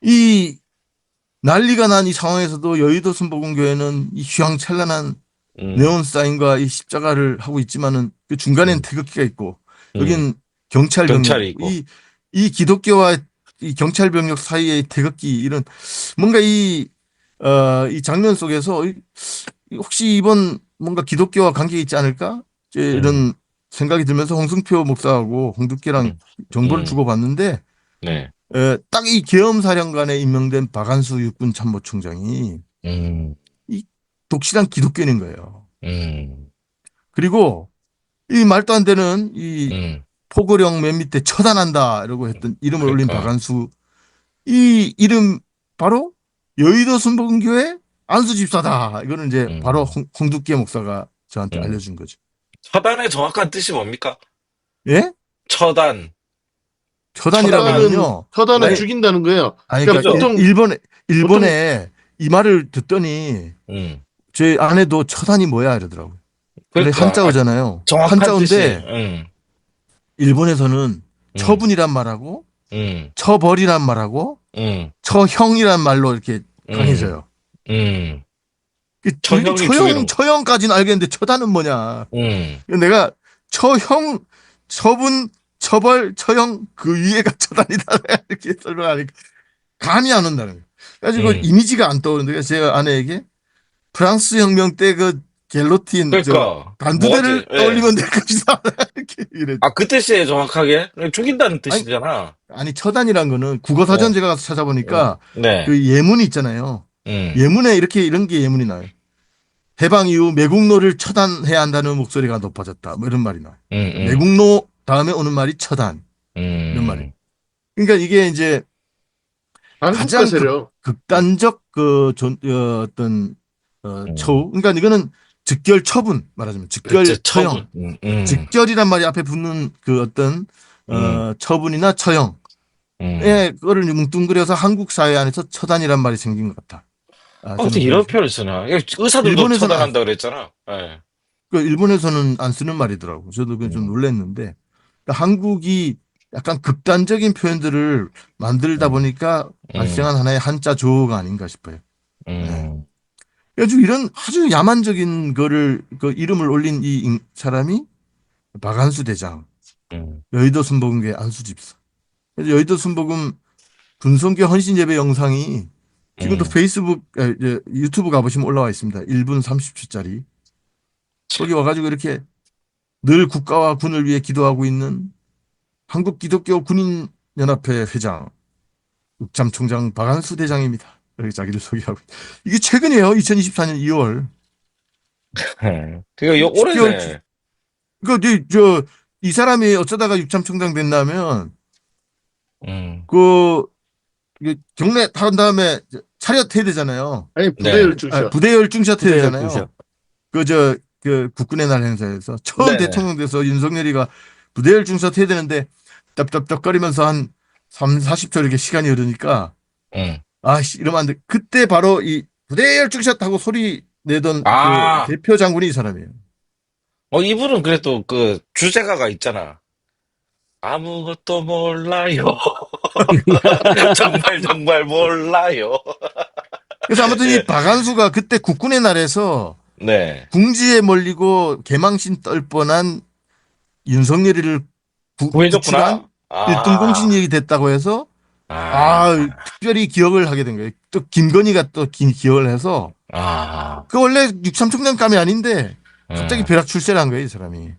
S1: 이 난리가 난 이 상황에서도 여의도 순복음교회는 이 휘황찬란한 네온 사인과 이 십자가를 하고 있지만은 그 중간엔 태극기가 있고 여긴 경찰
S2: 경찰이
S1: 병력
S2: 있고.
S1: 이 기독교와 이 경찰 병력 사이의 태극기 이런 뭔가 이 장면 속에서 혹시 이번 뭔가 기독교와 관계 있지 않을까 이런 생각이 들면서 홍승표 목사하고 홍두깨랑 정보를 주고받는데
S2: 네.
S1: 딱 이 계엄사령관에 임명된 박한수 육군 참모총장이 이 독실한 기독교인인 거예요. 그리고 이 말도 안 되는 이 포고령 맨 밑에 처단한다 이러고 했던 이름을 올린
S2: 그러니까.
S1: 박한수 이 이름 바로 여의도 순복음교회 안수 집사다. 이거는 이제 바로 홍두깨 목사가 저한테 알려준 거죠.
S2: 처단의 정확한 뜻이 뭡니까?
S1: 예?
S2: 처단.
S1: 처단이라면요.
S3: 처단은
S1: 아니,
S3: 죽인다는 거예요.
S1: 아니,
S3: 그러니까
S1: 그러니까
S3: 보통
S1: 일본에 이 말을 듣더니 제 아내도 처단이 뭐야 이러더라고요. 근데
S2: 그러니까.
S1: 한자어잖아요.
S2: 정확한
S1: 한자어인데
S2: 뜻이.
S1: 일본에서는 처분이란 말하고
S2: 음.
S1: 처벌이란 말하고 처형이란 말로 이렇게 강해져요. 그
S2: 처형이 주의로.
S1: 처형까지는 알겠는데 처단은 뭐냐. 내가 처형, 처분, 처벌, 처형 그 위에가 처단이다 이렇게 설명하니까 감이 안 온다는 거예요. 그래가지고 이미지가 안 떠오르는데 제가 아내에게 프랑스 혁명 때 그 갤로틴
S2: 그러니까
S1: 단두대를
S2: 뭐지? 예.
S1: 떠올리면 될 것이다. 이렇게 이래.
S2: 아, 그 뜻이에요, 정확하게. 죽인다는 뜻이잖아.
S1: 아니 처단이란 거는 국어사전 제가 가서 찾아보니까
S2: 네.
S1: 그 예문이 있잖아요.
S2: 음.
S1: 예문에 이런 게 예문이 나요. 해방 이후 매국노를 처단해야 한다는 목소리가 높아졌다. 뭐 이런 말이 나요. 매국노 다음에 오는 말이 처단 이런 말이. 그러니까 이게 이제
S3: 한국과
S1: 가장
S3: 세력.
S1: 극단적 어떤 처우. 그러니까 이거는 즉결 처분 말하자면 즉결
S2: 그치,
S1: 처형. 즉결이란 말이 앞에 붙는 그 어떤 처분이나 처형. 예, 그거를 뭉뚱그려서 한국 사회 안에서 처단이란 말이 생긴 것 같아.
S2: 어떻게 이런 표현을 쓰나? 의사들도
S1: 일본에서는
S2: 처단한다 그랬잖아. 예.
S1: 그 일본에서는 안 쓰는 말이더라고. 저도 그 좀 놀랐는데 그러니까 한국이 약간 극단적인 표현들을 만들다 보니까 발생한 하나의 한자 조어가 아닌가 싶어요. 그래가지고 이런 아주 야만적인 거를 그 이름을 올린 이 사람이 박안수 대장, 여의도 순복음교회 안수집사. 그래서 여의도 순복음 군성교 헌신 예배 영상이 지금도 유튜브 가보시면 올라와 있습니다. 1분 30초짜리. 거기 와가지고 이렇게 늘 국가와 군을 위해 기도하고 있는 한국 기독교 군인연합회 회장, 육참총장 박안수 대장입니다. 이렇게 자기를 소개하고. 이게 최근이에요. 2024년 2월.
S2: 그거 오래돼.
S1: 그러니까 이 사람이 어쩌다가 육참총장 됐냐면
S2: 음.
S1: 이게 경례 한 다음에 차렷 해야 되잖아요.
S3: 아니 부대
S2: 네.
S3: 열중샷.
S1: 부대 열중샷 해야 되잖아요.
S5: 열중샷.
S1: 그 국군의 날 행사에서 처음
S2: 네네.
S1: 대통령 돼서 윤석열이가 부대 열중샷 해야 되는데 답답거리면서 한 3, 40초 이렇게 시간이 흐르니까 아씨 이러면 안 돼. 그때 바로 이 부대 열중샷 하고 소리 내던
S2: 아.
S1: 그 대표 장군이 이 사람이에요.
S2: 이분은 그래도 그 주제가가 있잖아. 아무것도 몰라요. 정말 몰라요.
S1: 그래서 아무튼
S2: 예.
S1: 이 박안수가 그때 국군의 날에서
S2: 네.
S1: 궁지에 몰리고 개망신 떨 뻔한 윤석열이를
S2: 구해줬구나.
S1: 일등 공신력이 됐다고 해서 특별히 기억을 하게 된 거예요. 또 김건희가 또 기억을 해서 그 원래 육참총장감이 아닌데 갑자기 벼락 출세를 한 거예요, 이 사람이.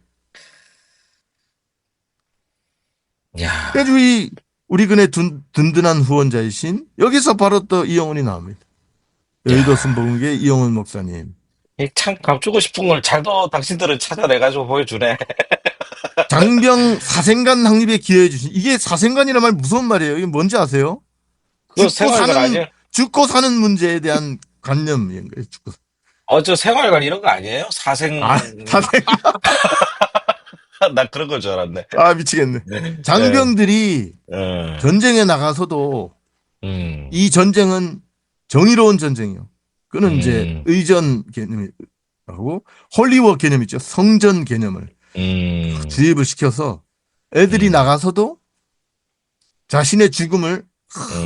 S2: 야.
S1: 그래가지고 우리 근의 든든한 후원자이신 여기서 바로 또 이영훈이 나옵니다. 여의도 순복음교회 이영훈 목사님.
S2: 참 감추고 싶은 걸 잘도 당신들은 찾아내가지고 보여주네.
S1: 장병 사생관 확립에 기여해 주신 이게 사생관이란 말 무서운 말이에요. 이게 뭔지 아세요?
S2: 그거 생활관 아니에요?
S1: 죽고 사는 문제에 대한 관념인 거예요. 죽고.
S2: 저 생활관 이런 거 아니에요? 사생.
S1: 사생관.
S2: 나 그런 거 줄 알았네.
S1: 미치겠네. 장병들이 전쟁에 나가서도 이 전쟁은 정의로운 전쟁이요. 그는 이제 의전 개념이라고 홀리워 개념 있죠. 성전 개념을 주입을 시켜서 애들이 나가서도 자신의 죽음을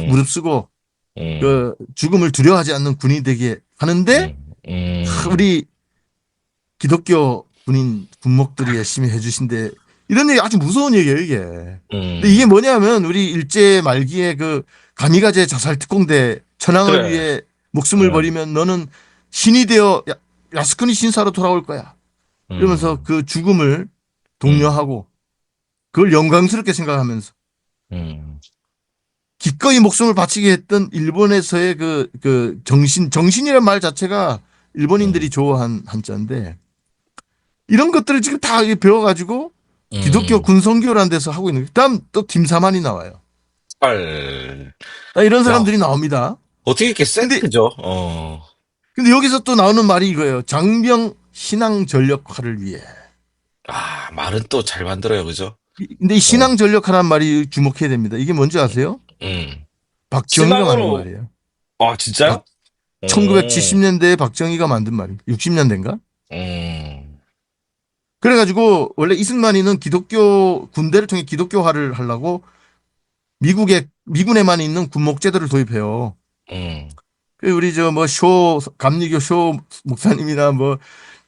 S1: 무릅쓰고 그 죽음을 두려워하지 않는 군인이 되게 하는데 우리 기독교 군인 군목들이 열심히 해주신데 이런 얘기 아주 무서운 얘기예요 이게. 근데 이게 뭐냐면 우리 일제 말기에 그 가미가제 자살 특공대 천황을
S2: 그래.
S1: 위해 목숨을 버리면 너는 신이 되어 야스쿠니 신사로 돌아올 거야. 이러면서 그 죽음을 독려하고 그걸 영광스럽게 생각하면서 기꺼이 목숨을 바치게 했던 일본에서의 그 정신이라는 말 자체가 일본인들이 좋아한 한자인데 이런 것들을 지금 다 배워가지고 기독교 군성교라는 데서 하고 있는 거예요. 그다음 또 김사만이 나와요.
S2: 헐.
S1: 이런 사람들이 나옵니다.
S2: 어떻게 이렇게 센트죠?
S1: 근데 여기서 또 나오는 말이 이거예요. 장병 신앙 전력화를 위해.
S2: 말은 또 잘 만들어요, 그죠?
S1: 근데 이 신앙 전력화라는 말이 주목해야 됩니다. 이게 뭔지 아세요? 박정희가 만든
S2: 신앙으로-
S1: 말이에요.
S2: 진짜요?
S1: 1970년대에 박정희가 만든 말이에요. 60년대인가? 그래가지고 원래 이승만이는 기독교 군대를 통해 기독교화를 하려고 미군에만 있는 군목제도를 도입해요. 우리 감리교 쇼 목사님이나 뭐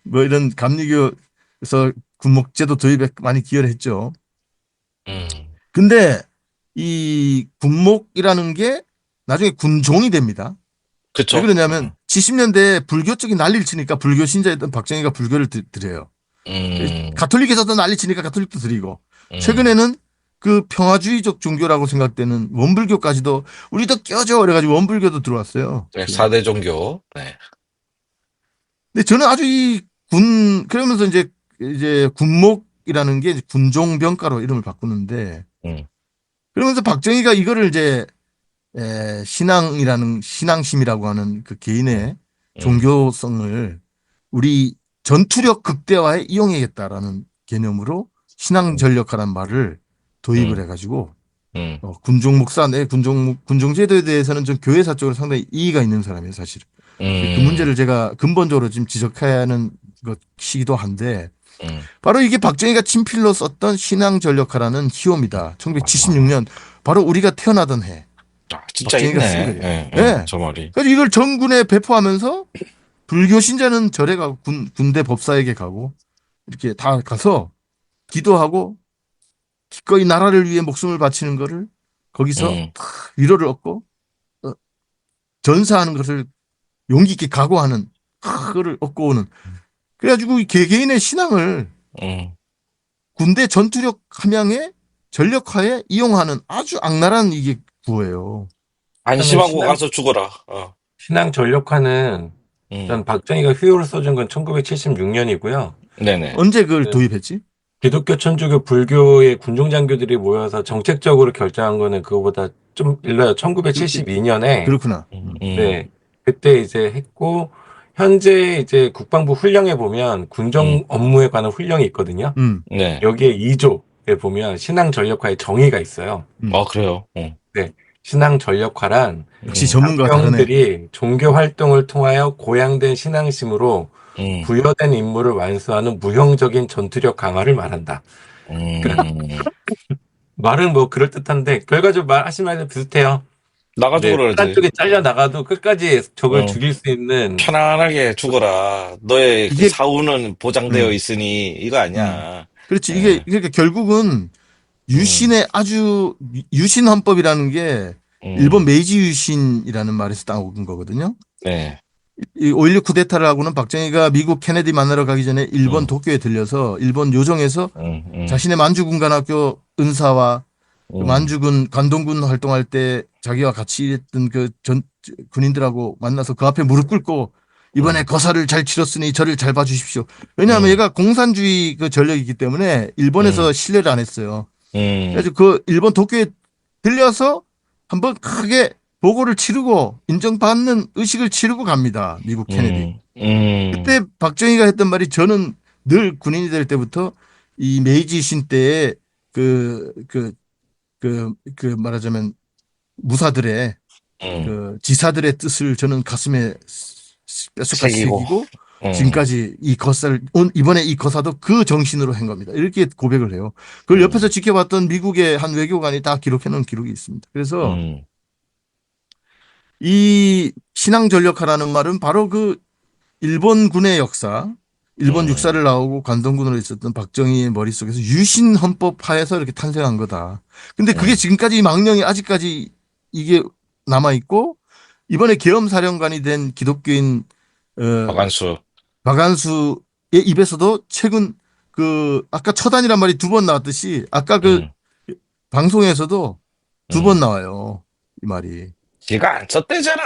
S1: 이런 감리교에서 군목제도 도입에 많이 기여를 했죠. 근데 이 군목이라는 게 나중에 군종이 됩니다.
S2: 그쵸.
S1: 왜 그러냐면 70년대 불교 쪽이 난리를 치니까 불교 신자였던 박정희가 불교를 드려요. 가톨릭에서도 난리 치니까 가톨릭도 드리고 최근에는 그 평화주의적 종교라고 생각되는 원불교까지도 우리도 껴줘 그래가지고 원불교도 들어왔어요.
S2: 네, 4대 종교. 네.
S1: 근데 저는 아주 그러면서 이제 군목이라는 게 이제 군종병가로 이름을 바꾸는데
S2: 음.
S1: 그러면서 박정희가 이거를 이제 신앙심이라고 하는 그 개인의 종교성을 우리 전투력 극대화에 이용해야겠다라는 개념으로 신앙전력화라는 말을 도입을 해가지고 군종 목사, 군종제도에 대해서는 좀 교회사적으로 상당히 이의가 있는 사람이에요, 사실은. 그 문제를 제가 근본적으로 지금 지적해야 하는 것이기도 한데 바로 이게 박정희가 친필로 썼던 신앙전력화라는 희호입니다. 1976년 바로 우리가 태어나던 해.
S2: 아, 진짜
S1: 박정희가 쓴
S2: 있네.
S1: 거예요.
S2: 예,
S1: 네.
S2: 저 말이.
S1: 그래서 이걸 전군에 배포하면서 불교 신자는 절에 가고 군대 법사에게 가고 이렇게 다 가서 기도하고 기꺼이 나라를 위해 목숨을 바치는 거를 거기서 위로를 얻고 전사하는 것을 용기 있게 각오하는 그거를 얻고 오는 그래가지고 이 개개인의 신앙을 군대 전투력 함양에 전력화에 이용하는 아주 악랄한 이게 구호예요.
S2: 안심하고 가서 죽어라.
S5: 신앙 전력화는 전 박정희가 휴요를 써준 건 1976년이고요.
S2: 네네.
S1: 언제 그걸 도입했지?
S5: 기독교, 천주교, 불교의 군종장교들이 모여서 정책적으로 결정한 거는 그거보다 좀 일러요. 1972년에.
S1: 그렇구나.
S5: 네. 그때 이제 했고, 현재 이제 국방부 훈령에 보면 군정 업무에 관한 훈령이 있거든요.
S2: 네.
S5: 여기에 2조에 보면 신앙 전력화의 정의가 있어요.
S2: 아, 그래요?
S5: 네. 신앙 전력화란
S1: 역시 전문가가 다르네.
S5: 장병들이 종교 활동을 통하여 고양된 신앙심으로 부여된 임무를 완수하는 무형적인 전투력 강화를 말한다. 말은 뭐 그럴듯한데 결과적으로 하신 말이 비슷해요.
S2: 나가 죽어라.
S5: 한 쪽에 잘려 나가도 끝까지 적을 죽일 수 있는
S2: 편안하게 죽어라. 너의 그
S1: 이게-
S2: 사후는 보장되어 있으니 이거 아니야.
S1: 그렇지. 이게 그러니까 결국은 유신의 아주 유신 헌법이라는 게 일본 메이지 유신이라는 말에서 따온 거거든요.
S2: 네.
S1: 이 5.16 쿠데타라고는 박정희가 미국 케네디 만나러 가기 전에 일본 도쿄에 들려서 일본 요정에서 자신의 만주군관학교 은사와 그 만주군 관동군 활동할 때 자기와 같이 했던 그 군인들하고 만나서 그 앞에 무릎 꿇고 이번에 거사를 잘 치렀으니 저를 잘 봐주십시오. 왜냐하면 얘가 공산주의 그 전력이기 때문에 일본에서 신뢰를 안 했어요. 그래서 그 일본 도쿄에 들려서 한번 크게 보고를 치르고 인정받는 의식을 치르고 갑니다. 미국 케네디. 그때 박정희가 했던 말이 저는 늘 군인이 될 때부터 이 메이지 유신 때의 말하자면 무사들의 그 지사들의 뜻을 저는 가슴에 뼛속까지 새기고 지금까지 이 거사를 이번에 이 거사도 그 정신으로 한 겁니다. 이렇게 고백을 해요. 그걸 옆에서 지켜봤던 미국의 한 외교관이 다 기록해 놓은 기록이 있습니다. 그래서 이 신앙전력화라는 말은 바로 그 일본군의 역사, 일본 육사를 나오고 관동군으로 있었던 박정희의 머릿속에서 유신 헌법하에서 이렇게 탄생한 거다. 근데 그게 지금까지 이 망령이 아직까지 이게 남아있고 이번에 계엄사령관이 된 기독교인 박안수의 입에서도 최근 그 아까 처단이란 말이 2번 나왔듯이 아까 그 방송에서도 2번 나와요. 이 말이.
S2: 지가 안 썼대잖아.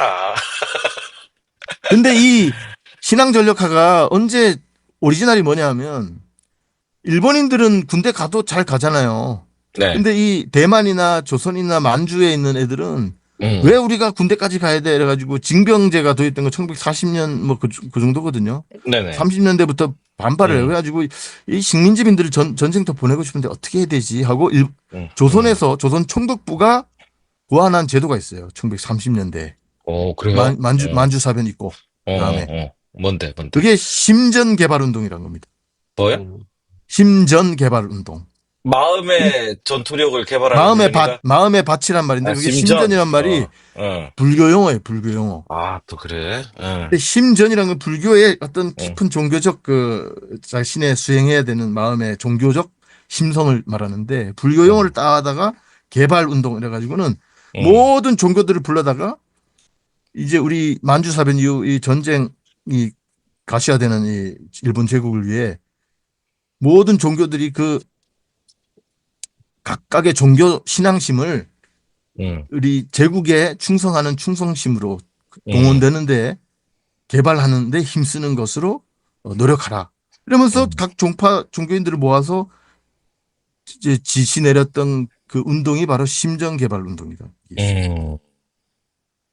S1: 근데 이 신앙전력화가 언제 오리지널이 뭐냐 하면 일본인들은 군대 가도 잘 가잖아요.
S2: 네.
S1: 근데 이 대만이나 조선이나 만주에 있는 애들은 왜 우리가 군대까지 가야 돼? 이래가지고 징병제가 도입된 건 1940년 뭐 그 정도거든요.
S2: 네네.
S1: 30년대부터 반발을 해요. 그래가지고 이 식민지민들을 전쟁터 보내고 싶은데 어떻게 해야 되지? 하고 조선에서 조선 총독부가 고안한 제도가 있어요. 1930년대.
S2: 그래요?
S1: 만주 사변 있고. 그다음에
S2: 뭔데?
S1: 그게 심전 개발 운동이라는 겁니다.
S2: 뭐요?
S1: 심전 개발 운동.
S2: 마음의 전투력을 개발하는
S1: 마음의 밭이란 말인데 그게
S2: 심전.
S1: 심전이란 말이 불교 용어예요. 불교 용어.
S2: 아, 또 그래?
S1: 근데 심전이라는 건 불교의 어떤 깊은 종교적 그 자신의 수행해야 되는 마음의 종교적 심성을 말하는데 불교 용어를 따다가 개발 운동 이래 가지고는 모든 종교들을 불러다가 이제 우리 만주사변 이후 이 전쟁이 가시화되는 이 일본 제국을 위해 모든 종교들이 그 각각의 종교 신앙심을 우리 제국에 충성하는 충성심으로 동원되는데 개발하는데 힘쓰는 것으로 노력하라. 이러면서 각 종교인들을 모아서 이제 지시 내렸던 그 운동이 바로 심정개발 운동이다.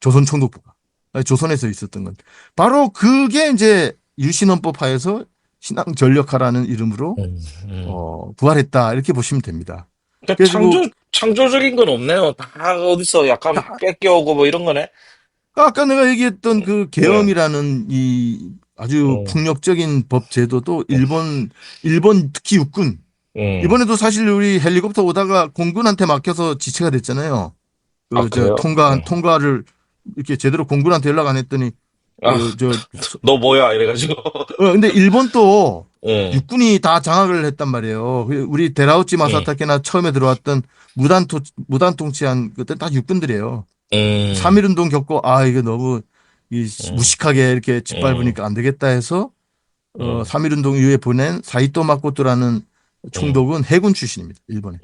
S1: 조선 총독부가 조선에서 있었던 건 바로 그게 이제 유신헌법 하에서 신앙 전력화라는 이름으로 부활했다 이렇게 보시면 됩니다.
S2: 그러니까
S1: 그래가지고
S2: 창조적인 건 없네요. 다 어디서 약간 뺏겨오고 뭐 이런 거네.
S1: 아까 내가 얘기했던 그 계엄이라는 이 아주 폭력적인 법 제도도 일본 특히 육군 이번에도 사실 우리 헬리콥터 오다가 공군한테 맡겨서 지체가 됐잖아요.
S2: 아, 그래요?
S1: 통과를 이렇게 제대로 공군한테 연락 안 했더니
S2: 아, 너 뭐야 이래가지고.
S1: 근데 일본도
S2: 예.
S1: 육군이 다 장악을 했단 말이에요. 우리 데라우치 마사타케나 처음에 들어왔던 무단 통치한 그때 다 육군들이에요. 3.1운동 겪고 이게 너무 무식하게 이렇게 짓밟으니까 안 되겠다 해서 3.1운동 이후에 보낸 사이토 마코토라는 총독은 해군 출신입니다. 일본에.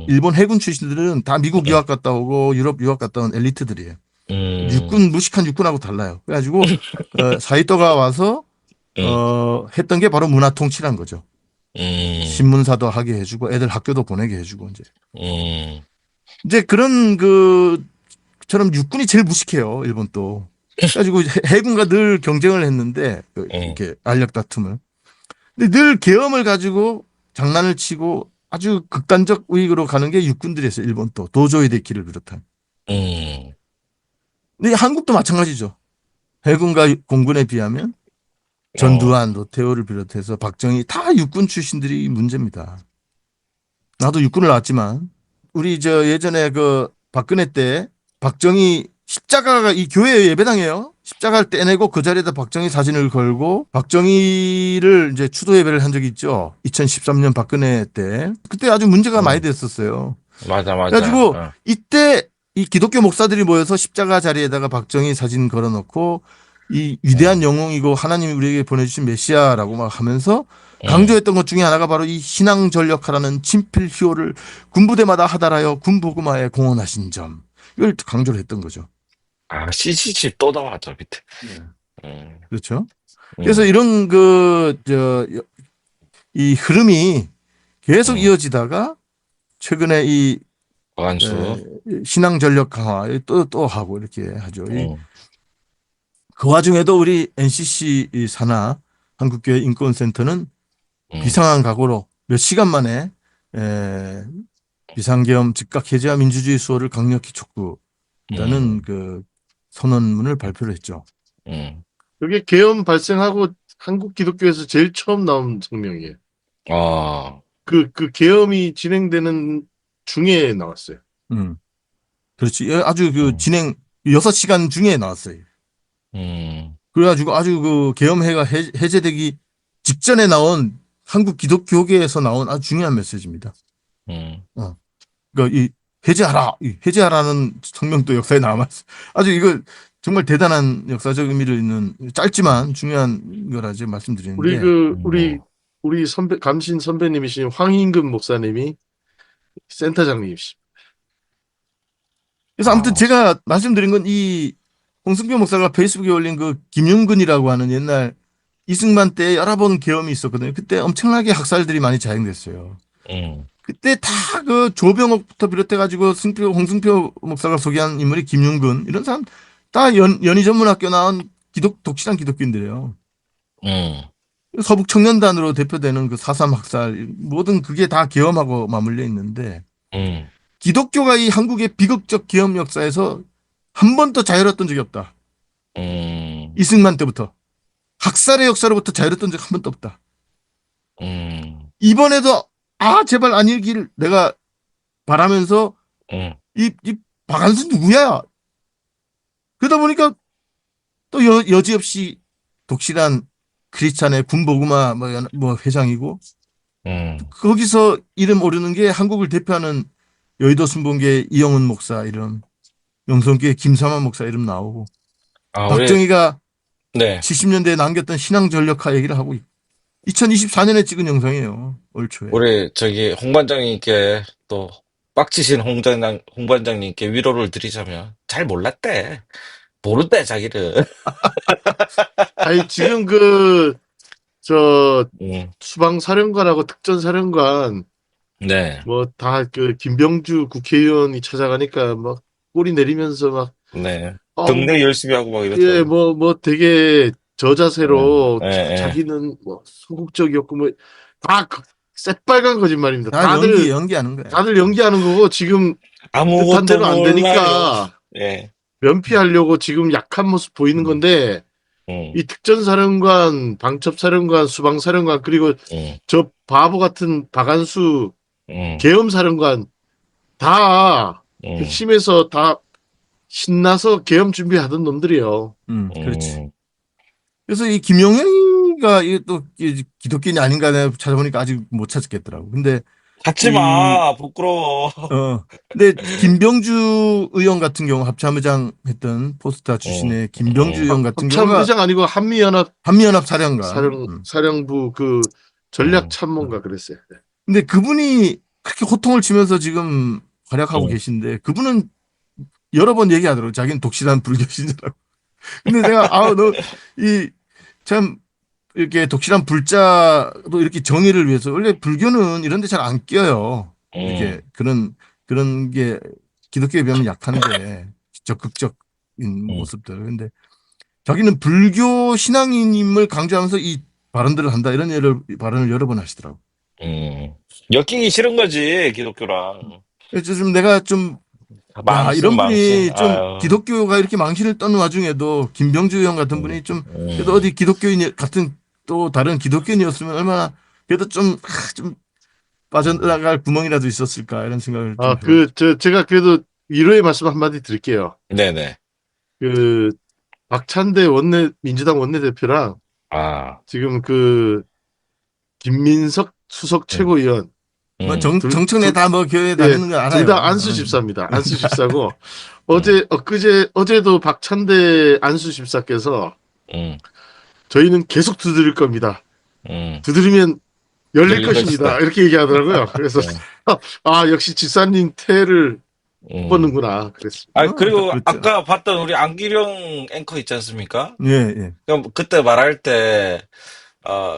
S1: 일본 해군 출신들은 다 미국 유학 갔다 오고 유럽 유학 갔다 온 엘리트들이에요. 무식한 육군하고 달라요. 그래가지고 사이토가 와서 했던 게 바로 문화 통치란 거죠. 신문사도 하게 해주고 애들 학교도 보내게 해주고 이제 그런 처럼 육군이 제일 무식해요. 일본도. 그래가지고 해군과 늘 경쟁을 했는데 이렇게 알력 다툼을. 근데 늘 계엄을 가지고 장난을 치고 아주 극단적 우익으로 가는 게 육군들이었어요. 일본도 도조히데키를 비롯한. 근데 한국도 마찬가지죠. 해군과 공군에 비하면 전두환, 노태우를 비롯해서 박정희 다 육군 출신들이 문제입니다. 나도 육군을 나왔지만 우리 예전에 박근혜 때 박정희 십자가가 이 교회 예배당이에요. 십자가를 떼내고 그 자리에다 박정희 사진을 걸고 박정희를 이제 추도 예배를 한 적이 있죠. 2013년 박근혜 때. 그때 아주 문제가 많이 됐었어요.
S2: 맞아.
S1: 그래가지고 이때 이 기독교 목사들이 모여서 십자가 자리에다가 박정희 사진 걸어놓고 이 위대한 영웅이고 하나님이 우리에게 보내주신 메시아라고 막 하면서 강조했던 것 중에 하나가 바로 이 신앙 전력하라는 친필휘호를 군부대마다 하달하여 군복음화에 공헌하신 점. 이걸 강조를 했던 거죠.
S2: CCC 또 나왔죠 밑에.
S1: 그렇죠. 그래서 이런 이 흐름이 계속 이어지다가 최근에 이
S2: 과간수.
S1: 신앙 전력 강화 또 하고 이렇게 하죠. 그 와중에도 우리 NCC 이 산하 한국교회 인권센터는 비상한 각오로 몇 시간 만에 비상계엄 즉각 해제와 민주주의 수호를 강력히 촉구한다는 선언문을 발표를 했죠.
S3: 그게 계엄 발생하고 한국 기독교에서 제일 처음 나온 성명이에요. 그 계엄이 진행되는 중에 나왔어요.
S1: 그렇지. 아주 진행 6시간 중에 나왔어요. 그래가지고 아주 계엄회가 해제되기 직전에 나온 한국 기독교계에서 나온 아주 중요한 메시지입니다. 그러니까 이 해제하라는 성명도 역사에 남았어요. 아주 이거 정말 대단한 역사적 의미를 있는 짧지만 중요한 거라지 말씀드리는데.
S3: 우리 감신 선배님이신 황인금 목사님이 센터장님이십니다.
S1: 그래서 아무튼 제가 말씀드린 건 이 홍승표 목사가 페이스북에 올린 김윤근이라고 하는 옛날 이승만 때 여러 번 계엄이 있었거든요. 그때 엄청나게 학살들이 많이 자행됐어요. 그때 다 조병옥부터 비롯해가지고 홍승표 목사가 소개한 인물이 김윤근 이런 사람 다 연희전문학교 나온 독실한 기독교인들이에요. 서북 청년단으로 대표되는 4.3 학살 모든 그게 다 계엄하고 맞물려 있는데 기독교가 이 한국의 비극적 계엄 역사에서 한 번도 자유로웠던 적이 없다. 이승만 때부터 학살의 역사로부터 자유로웠던 적 한 번도 없다. 이번에도 제발 아니길 내가 바라면서 이 박한수 누구야? 그러다 보니까 또 여지없이 독실한 크리스찬의 군복음화 회장이고 거기서 이름 오르는 게 한국을 대표하는 여의도 순복음교회 이영훈 목사 이름, 영성교회 김삼환 목사 이름 나오고
S2: 우리,
S1: 박정희가
S2: 네.
S1: 70년대에 남겼던 신앙 전력화 얘기를 하고 있고 2024년에 찍은 영상이에요. 올 초에.
S2: 우리, 홍 반장님께 또, 빡치신 홍 반장님께 위로를 드리자면, 잘 몰랐대. 모른대, 자기를.
S3: 아니, 지금
S2: 음,
S3: 수방사령관하고 특전사령관,
S2: 네,
S3: 뭐, 다 김병주 국회의원이 찾아가니까 막 꼬리 내리면서 막,
S2: 네.
S3: 어,
S2: 경례 열심히 하고 막
S3: 예,
S2: 이렇다.
S3: 뭐 되게 저자세로
S2: 예, 예.
S3: 자기는 뭐 소극적이었고 뭐, 다 새빨간 거짓말입니다.
S1: 다 연기하는 거야.
S3: 다들 연기하는 거고, 지금 뜻한
S2: 아무것도
S3: 대로 안
S2: 몰라요.
S3: 되니까
S2: 예.
S3: 면피하려고 지금 약한 모습 보이는 건데, 이 특전사령관, 방첩사령관, 수방사령관, 그리고
S2: 음,
S3: 저 바보 같은 박안수
S2: 음,
S3: 계엄사령관 다
S2: 음,
S3: 핵심에서 다 신나서 계엄 준비하던 놈들이에요.
S1: 그렇지. 그래서 이 김용현이가 이게 또 기독교인이 아닌가 내가 찾아보니까 아직 못 찾겠더라고. 근데
S2: 갖지 마, 부끄러워.
S1: 근데 김병주 의원 같은 경우 합참의장 했던 포스타 출신의 김병주 의원 같은 경우가
S3: 합참의장 아니고 한미연합
S1: 한미연합 사령관.
S3: 사령부 그 전략 참모인가 그랬어요.
S1: 근데 그분이 그렇게 호통을 치면서 지금 활약하고 계신데 그분은 여러 번 얘기하더라고. 자기는 독실한 불교신자라고. 근데 내가 참 이렇게 독실한 불자도 이렇게 정의를 위해서 원래 불교는 이런 데 잘 안 껴요. 이렇게 그런 게 기독교에 비하면 약한데 적극적인 모습들. 근데 자기는 불교 신앙인임을 강조하면서 이 발언들을 한다 이런 발언을 여러 번 하시더라고.
S2: 엮이기 싫은 거지, 기독교랑.
S1: 그래서 좀 내가 좀 이런 분이 좀
S2: 아유.
S1: 기독교가 이렇게 망신을 떠는 와중에도 김병주 의원 같은 분이 좀 그래도 어디 기독교인 같은 또 다른 기독교인이었으면 얼마나 그래도 좀 빠져나갈 구멍이라도 있었을까 이런 생각을 좀 해요.
S3: 제가 그래도 위로의 말씀 한마디 드릴게요.
S2: 네네.
S3: 박찬대 민주당 원내대표랑 지금 김민석 수석 최고위원
S1: 뭐 정청래 다 뭐 교회 다니는 거 알아요.
S3: 둘 다 안수 집사입니다. 안수 집사고 어제도 박찬대 안수 집사께서 저희는 계속 두드릴 겁니다. 두드리면 열릴 것입니다. 이렇게 얘기하더라고요. 그래서 역시 집사님 태를 뻗는구나 그랬습니다.
S2: 그리고
S1: 그렇죠.
S2: 아까 봤던 우리 안기령 앵커 있지 않습니까?
S1: 예.
S2: 그럼 그때 말할 때,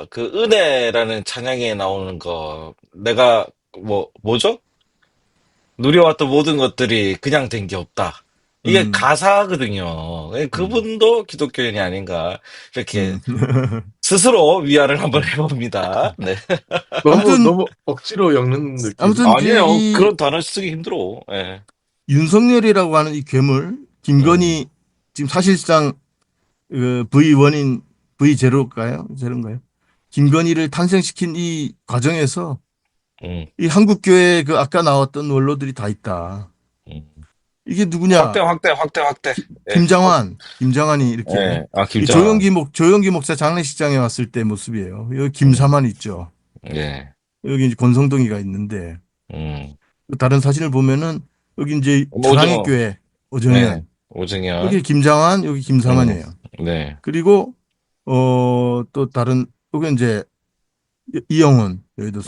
S2: 그 은혜라는 찬양에 나오는 거, 내가 뭐죠? 누려왔던 모든 것들이 그냥 된 게 없다. 이게 가사거든요. 그분도 기독교인이 아닌가. 이렇게 스스로 위안을 한번 해봅니다. 네.
S3: 너무 억지로 엮는 느낌.
S1: 아무튼
S2: 아니에요. 그런 단어 쓰기 힘들어. 예.
S1: 윤석열이라고 하는 이 괴물 김건희 지금 사실상 V1인 V0인가요? 제로인가요? 김건희를 탄생시킨 이 과정에서 이 한국교회 아까 나왔던 원로들이 다 있다. 이게 누구냐?
S2: 확대.
S1: 김장환이 이렇게
S2: 예.
S1: 김장환. 조영기 목사 장례식장에 왔을 때 모습이에요. 여기 김사만 있죠.
S2: 예.
S1: 여기 이제 권성동이가 있는데 다른 사진을 보면은 여기 이제
S2: 오징어.
S1: 사랑의 교회 오정현.
S2: 네. 오정현.
S1: 여기 김장환, 여기 김사만이에요.
S2: 네.
S1: 그리고 또 다른 여기 이제 이영훈 여기도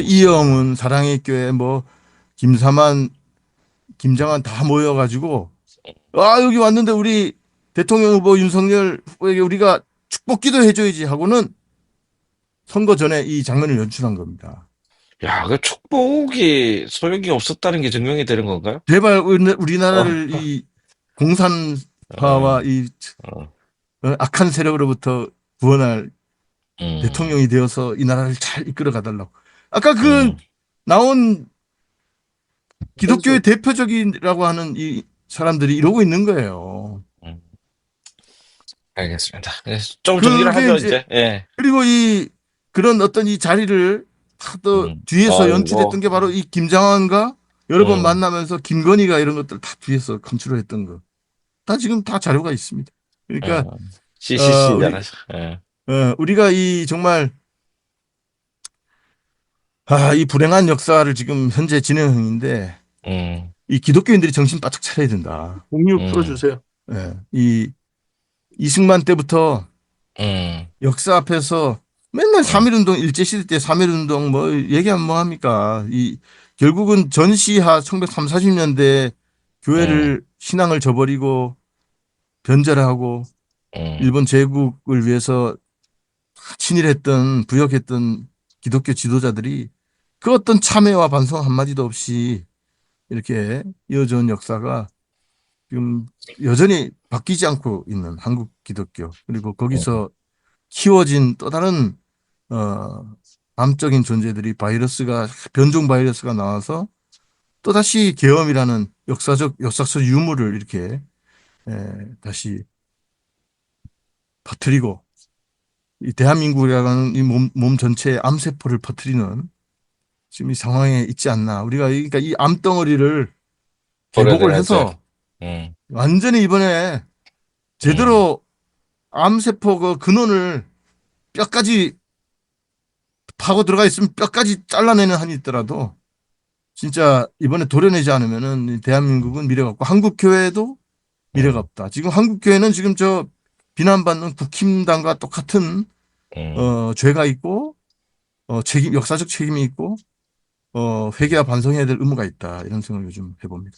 S1: 이영훈 사랑의 교회 뭐 김사만, 김장환 다 모여가지고 여기 왔는데 우리 대통령 후보 윤석열 후보에게 우리가 축복기도 해줘야지 하고는 선거 전에 이 장면을 연출한 겁니다.
S2: 야, 그 축복이 소용이 없었다는 게 증명이 되는 건가요?
S1: 제발 우리나라를 이 공산화와 이 악한 세력으로부터 구원할 대통령이 되어서 이 나라를 잘 이끌어 가달라고. 아까 나온 기독교의 대표적이라고 하는 이 사람들이 이러고 있는 거예요.
S2: 알겠습니다. 좀 정리를 하죠, 이제. 예.
S1: 그리고 그런 어떤 이 자리를 또 뒤에서 연출했던 게 바로 이 김장환과 여러 번 만나면서 김건희가 이런 것들 다 뒤에서 컨트롤 했던 거. 다 지금 다 자료가 있습니다. 그러니까 우리가 이 정말 이 불행한 역사를 지금 현재 진행 중인데 이 기독교인들이 정신 바짝 차려야 된다.
S3: 공유 풀어주세요.
S1: 이 이승만 때부터
S2: 음,
S1: 역사 앞에서 맨날 3.1운동, 일제시대 때 3.1운동 뭐 얘기하면 뭐 합니까? 결국은 전시하 1930, 40년대 교회를, 신앙을 저버리고 변절하고
S2: 음,
S1: 일본 제국을 위해서 친일했던, 부역했던 기독교 지도자들이 그 어떤 참회와 반성 한마디도 없이 이렇게 이어져 온 역사가 지금 여전히 바뀌지 않고 있는 한국 기독교, 그리고 거기서 키워진 또 다른 암적인 존재들이, 변종 바이러스가 나와서 또다시 계엄이라는 역사적 유물을 이렇게 다시 퍼뜨리고, 이 대한민국이라는 이 몸 전체에 암세포를 퍼뜨리는 지금 이 상황에 있지 않나. 우리가 그러니까 이 암덩어리를 개복을
S2: 버려야지.
S1: 해서
S2: 음,
S1: 완전히 이번에 제대로 암세포 그 근원을 뼈까지 파고 들어가 있으면 뼈까지 잘라내는 한이 있더라도 진짜 이번에 도려내지 않으면은 이 대한민국은 미래가 없고 한국 교회도 미래가 없다. 지금 한국 교회는 지금 저 비난받는 국힘당과 똑같은 죄가 있고 역사적 책임이 있고 회개와 반성해야 될 의무가 있다. 이런 생각을 요즘 해봅니다.